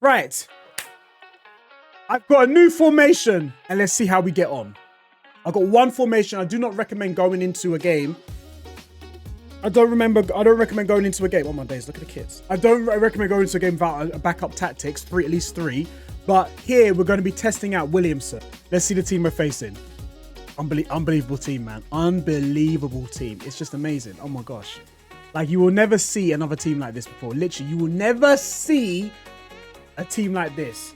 Right. I've got a new formation and let's see how we get on. I've got one formation. I do not recommend going into a game. I don't recommend going into a game. Oh my days, look at the kids. I don't recommend going into a game without a backup tactics, at least three. But here we're going to be testing out Williamson. Let's see the team we're facing. Unbelievable team, man. Unbelievable team. It's just amazing. Oh my gosh. Like, you will never see another team like this before. Literally, you will never see a team like this.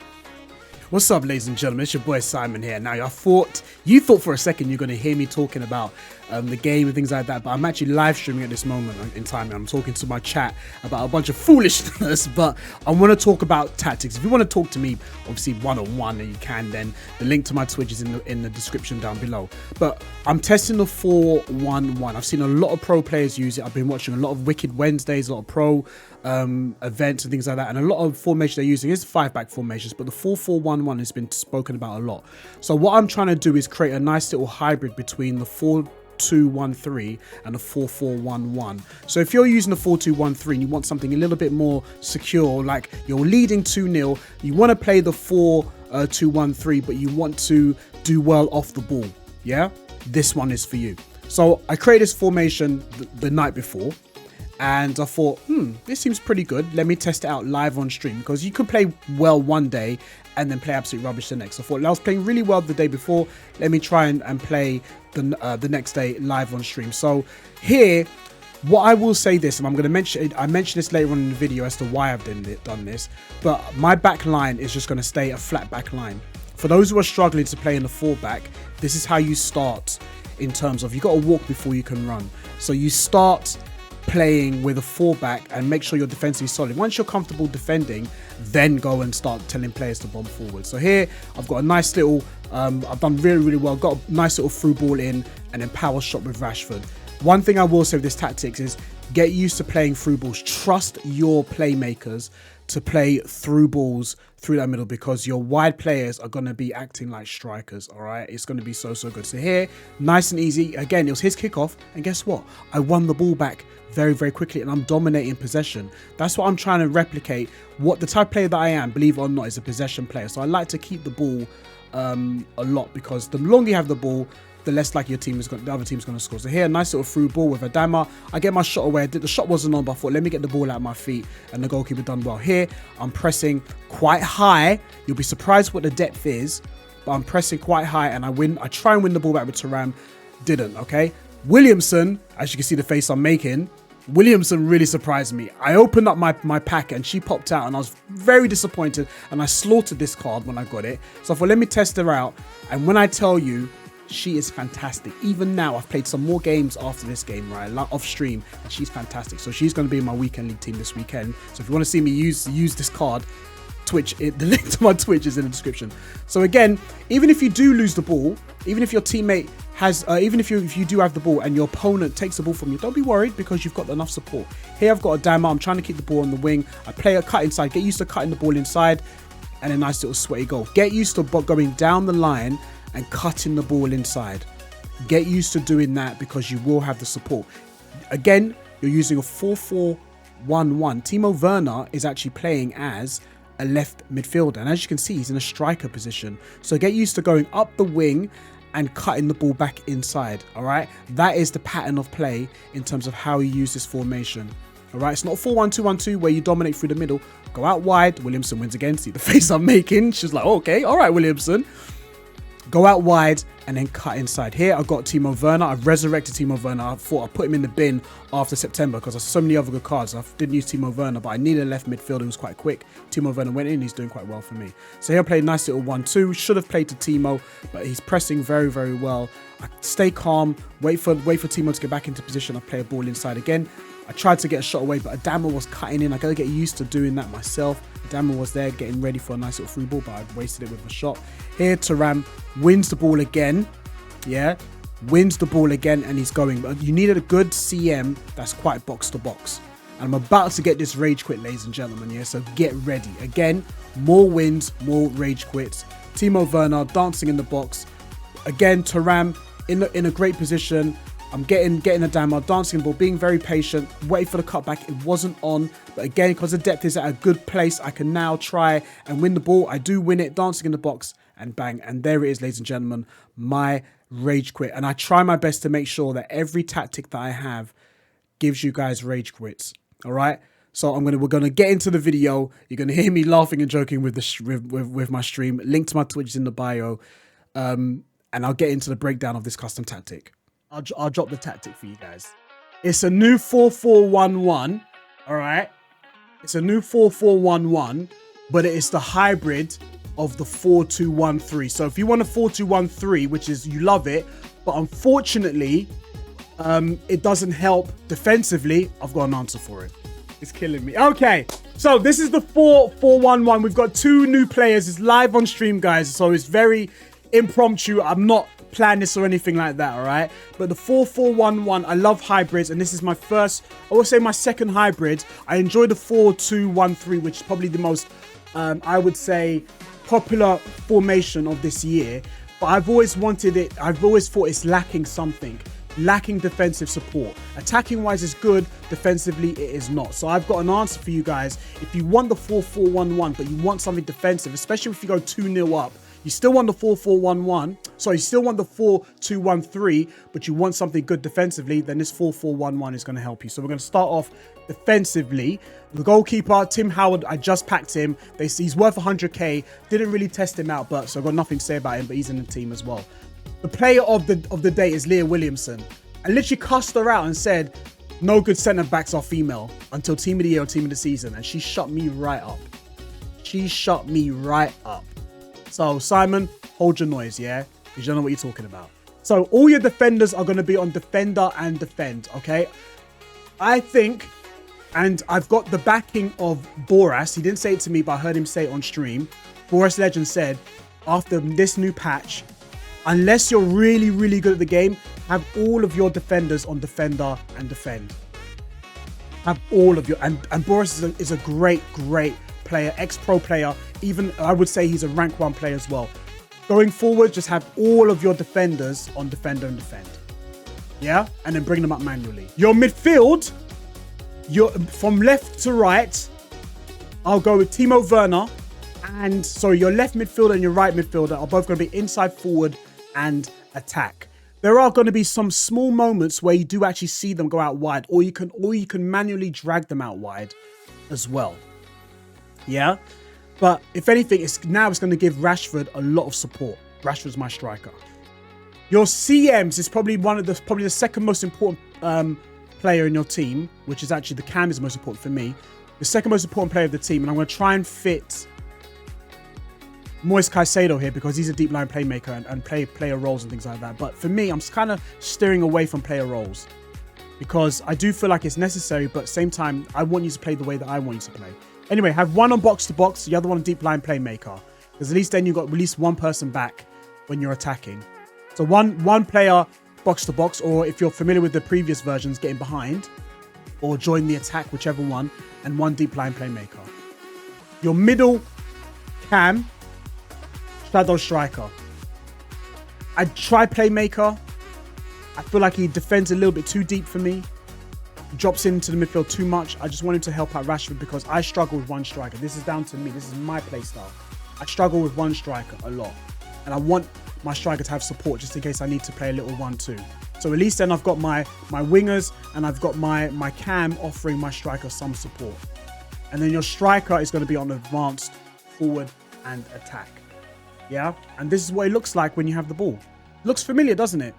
What's up, ladies and gentlemen? It's your boy Simon here. Now, you thought for a second you're going to hear me talking about the game and things like that, but I'm actually live streaming at this moment in time. And I'm talking to my chat about a bunch of foolishness, but I want to talk about tactics. If you want to talk to me, obviously one-on-one, and you can, then the link to my Twitch is in the description down below. But I'm testing the 4-1-1. I've seen a lot of pro players use it. I've been watching a lot of Wicked Wednesdays, a lot of pro events and things like that, and a lot of formation they're using is 5-back formations, but the 4-4-1-1 has been spoken about a lot. So what I'm trying to do is create a nice little hybrid between the 4-2-1-3 and the 4-4-1-1. So if you're using the 4-2-1-3 and you want something a little bit more secure, like you're leading 2-0, you want to play the 4-2-1-3, but you want to do well off the ball, yeah, this one is for you. So I created this formation the night before, and I thought, this seems pretty good. Let me test it out live on stream, because you could play well one day and then play absolute rubbish the next. I thought I was playing really well the day before. Let me try and play the next day live on stream. So here, what I will say this, and I'm going to mention, I mentioned this later on in the video as to why I've done this, but my back line is just going to stay a flat back line. For those who are struggling to play in the 4-back, this is how you start in terms of, you got to walk before you can run. So you start playing with a 4-back and make sure your defense is solid. Once you're comfortable defending, then go and start telling players to bomb forward. So here I've got a nice little I've done really well, got a nice little through ball in and then power shot with Rashford. One thing I will say with this tactics is get used to playing through balls. Trust your playmakers to play through balls through that middle, because your wide players are going to be acting like strikers. All right, it's going to be so good. So here, nice and easy. Again, it was his kickoff, and guess what, I won the ball back very quickly, and I'm dominating possession. That's what I'm trying to replicate. What the type of player that I am, believe it or not, is a possession player. So I like to keep the ball a lot, because the longer you have the ball, the less likely the other team's going to score. So here, nice little through ball with Adama. I get my shot away. The shot wasn't on, but I thought, let me get the ball out of my feet, and the goalkeeper done well. Here, I'm pressing quite high. You'll be surprised what the depth is, but I'm pressing quite high, and I win. I try and win the ball back with Thuram. Didn't, okay? Williamson, as you can see the face I'm making, Williamson really surprised me. I opened up my pack and she popped out, and I was very disappointed, and I slaughtered this card when I got it. So I thought, let me test her out, and when I tell you, she is fantastic. Even now, I've played some more games after this game, right, off stream, and she's fantastic. So she's going to be in my weekend league team this weekend. So if you want to see me use this card, Twitch, the link to my Twitch is in the description. So again, even if you do lose the ball, even if your teammate has, even if you do have the ball and your opponent takes the ball from you, don't be worried, because you've got enough support. Here I've got a Adama. I'm trying to keep the ball on the wing. I play a cut inside. Get used to cutting the ball inside, and a nice little sweaty goal. Get used to going down the line and cutting the ball inside. Get used to doing that, because you will have the support. Again, you're using a 4-4-1-1. Timo Werner is actually playing as a left midfielder, and as you can see, he's in a striker position. So get used to going up the wing and cutting the ball back inside. All right, that is the pattern of play in terms of how you use this formation. All right, it's not 4-1-2-1-2 where you dominate through the middle. Go out wide. Williamson wins again. See the face I'm making? She's like, okay, all right, Williamson. Go out wide and then cut inside. Here I've got Timo Werner. I've resurrected Timo Werner. I thought I'd put him in the bin after September, because there's so many other good cards. I didn't use Timo Werner, but I needed a left midfielder who was quite quick. Timo Werner went in. He's doing quite well for me. So here I played a nice little 1-2. Should have played to Timo, but he's pressing very well. I stay calm. Wait for Timo to get back into position. I play a ball inside again. I tried to get a shot away, but Adama was cutting in. I got to get used to doing that myself. Adama was there getting ready for a nice little through ball, but I wasted it with a shot. Here, Thuram wins the ball again. Yeah, wins the ball again, and he's going. But you needed a good CM that's quite box to box. And I'm about to get this rage quit, ladies and gentlemen. Yeah, so get ready. Again, more wins, more rage quits. Timo Werner dancing in the box. Again, Thuram in a great position. I'm getting the down, dancing the ball, being very patient, waiting for the cutback. It wasn't on, but again, because the depth is at a good place, I can now try and win the ball. I do win it, dancing in the box, and bang. And there it is, ladies and gentlemen, my rage quit. And I try my best to make sure that every tactic that I have gives you guys rage quits. All right. So we're gonna get into the video. You're gonna hear me laughing and joking with with my stream. Link to my Twitch is in the bio, and I'll get into the breakdown of this custom tactic. I'll drop the tactic for you guys. It's a new 4-4-1-1. All right. It's a new 4-4-1-1, but it is the hybrid of the 4-2-1-3. So if you want a 4-2-1-3, which is, you love it, but unfortunately, it doesn't help defensively. I've got an answer for it. It's killing me. Okay. So this is the 4-4-1-1. We've got 2 new players. It's live on stream, guys. So it's very impromptu. I'm not planning this or anything like that, all right? But the 4-4-1-1, I love hybrids, and this is my first, I would say my second hybrid. I enjoy the 4-2-1-3, which is probably the most, I would say, popular formation of this year. But I've always wanted it, I've always thought it's lacking something. Lacking defensive support. Attacking wise is good, defensively it is not. So I've got an answer for you guys. If you want the 4-4-1-1, but you want something defensive, especially if you go 2-0 up, you still want the 4-4-1-1. So you still want the 4-2-1-3, but you want something good defensively, then this 4-4-1-1 is going to help you. So we're going to start off defensively. The goalkeeper, Tim Howard, I just packed him. He's worth 100k. Didn't really test him out, so I've got nothing to say about him, but he's in the team as well. The player of the day is Leah Williamson. I literally cussed her out and said, no good centre-backs are female until team of the year or team of the season. And she shut me right up. She shut me right up. So, Simon, hold your noise, yeah? Because you don't know what you're talking about. So, all your defenders are going to be on defender and defend, okay? I think, and I've got the backing of Boras. He didn't say it to me, but I heard him say it on stream. Boras Legend said, after this new patch, unless you're really, really good at the game, have all of your defenders on defender and defend. Have all of your... And Boras is a great, great player, ex-pro player. Even, I would say he's a rank 1 player as well. Going forward, just have all of your defenders on defender and defend. Yeah? And then bring them up manually. Your midfield, from left to right, I'll go with Timo Werner. And, sorry, your left midfielder and your right midfielder are both going to be inside forward and attack. There are going to be some small moments where you do actually see them go out wide, or you can manually drag them out wide as well. Yeah? But if anything, it's going to give Rashford a lot of support. Rashford's my striker. Your CMs is probably the second most important player in your team, which is actually the cam is the most important for me. The second most important player of the team, and I'm going to try and fit Moise Caicedo here because he's a deep line playmaker and play player roles and things like that. But for me, I'm kind of steering away from player roles because I do feel like it's necessary, but at the same time, I want you to play the way that I want you to play. Anyway, have one on box to box, the other one deep line playmaker, because at least then you've got at least one person back when you're attacking. So one player box to box, or if you're familiar with the previous versions, getting behind or join the attack, whichever one, and one deep line playmaker. Your middle cam, shadow striker. I try playmaker. I feel like he defends a little bit too deep for me. He drops into the midfield too much. I just want him to help out Rashford because I struggle with one striker. This is down to me. This is my play style. I struggle with one striker a lot. And I want my striker to have support just in case I need to play a little 1-2. So at least then I've got my wingers and I've got my cam offering my striker some support. And then your striker is going to be on advanced, forward and attack. Yeah? And this is what it looks like when you have the ball. Looks familiar, doesn't it?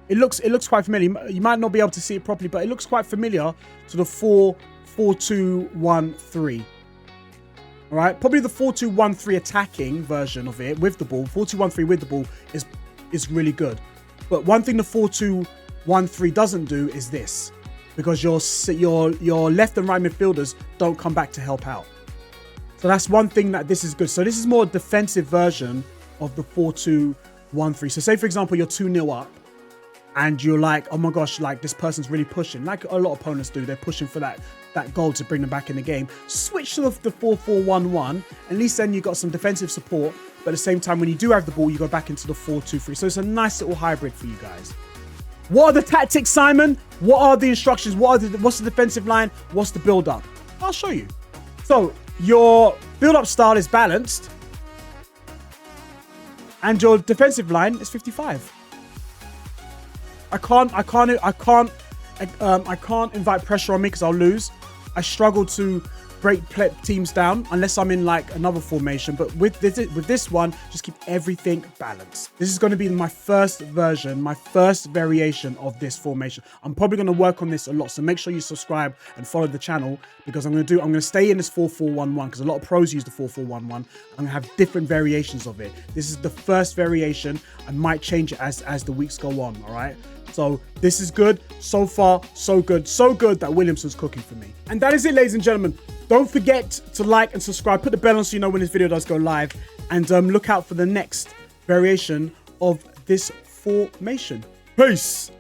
It looks quite familiar. You might not be able to see it properly, but it looks quite familiar to the 4-4-2-1-3. All right? Probably the 4-2-1-3 attacking version of it with the ball. 4-2-1-3 with the ball is really good. But one thing the 4-2-1-3 doesn't do is this, because your left and right midfielders don't come back to help out. So that's one thing that this is good. So this is more a defensive version of the 4-2-1-3. So say, for example, you're 2-0 up and you're like, oh my gosh, like this person's really pushing. Like a lot of opponents do. They're pushing for that goal to bring them back in the game. Switch to the 4-4-1-1. At least then you've got some defensive support. But at the same time, when you do have the ball, you go back into the 4-2-3. So it's a nice little hybrid for you guys. What are the tactics, Simon? What are the instructions? What's the defensive line? What's the build-up? I'll show you. So your build-up style is balanced, and your defensive line is 55. I can't invite pressure on me because I'll lose. I struggle to break teams down unless I'm in like another formation. But with this one, just keep everything balanced. This is going to be my first version, my first variation of this formation. I'm probably going to work on this a lot. So make sure you subscribe and follow the channel, because I'm going to stay in this 4-4-1-1 because a lot of pros use the 4-4-1-1. I'm going to have different variations of it. This is the first variation. I might change it as the weeks go on. All right. So this is good. So far, so good. So good that Williamson's cooking for me. And that is it, ladies and gentlemen. Don't forget to like and subscribe. Put the bell on so you know when this video does go live. And look out for the next variation of this formation. Peace.